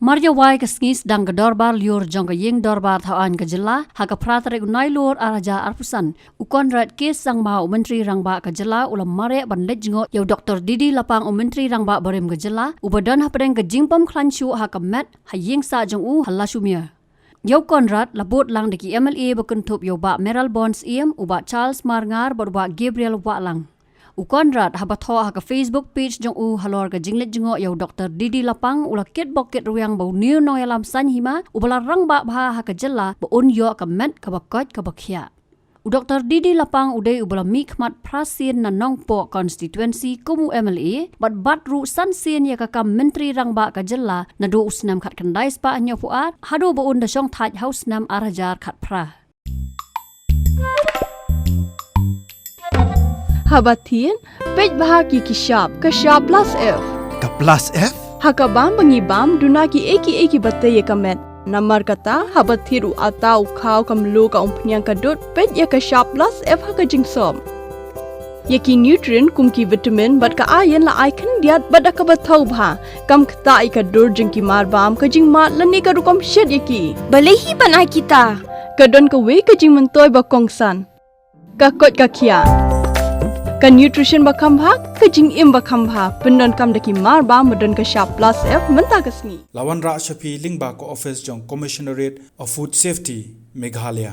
Mareh wai ke sengis dang ke Dorbar liur Jngoh Ïing Dorbar thawan ke jela ha ke pratarek unai luar araja arpusan u Conrad kes sang maha menteri rangba ke jela ulam Mareh ban Leit Jngoh yau Dr. Didi Lapang menteri rangba barem ke jela u badan ha pedeng ke jingpam klanchu ha ke met ha Ïing sa Jngoh halasumia yau Conrad labot lang deki MLA bekentup yau ba Meral Bonds u ba Charles Marngar ba Gabriel wa lang u Conrad habatho ha ke Facebook page Jngoh halor ke jinglet Jngoh yau Dr. Didi Lapang ula ket boket ruyang bau new no yalam san hima u bala rang ba ha ke jela bo on yo ke met ke bakot ke bakhia u Dr. Didi Lapang udai u bala mikmat prasin na nongpo constituency kumu MLA bat ru san sin ya ke kam menteri rang ba ke jela na do usnam khat kandai spa anyo puat hado bo on da shong thaj house nam arajar khat pra Habatin, pej bahagi kishap plus F. Ka plus F? Hakabam bangibam dunaki eki batay kamet. Namar kata habathiru atau kau kamlu ka umpnyang kadut pej ya kishap plus F haka jingsom. Yaki nutrient kumki vitamin bat ka ayan la icon diat bat ka bathau bha. Kam kata ikadur jingki marbam ka jing mat lani ka rukom shed yaki. Balehi banai kita. Kadon ka we ka jing mentoy bakongsan. Ka kot ka kia. Ka nutrition bakam bha ka jing im bakam bha pendon kam daki mar ba modon ka sharp plus F menta kasni Lawan ra shapi lingba ko office jong commissionerate of food safety Meghalaya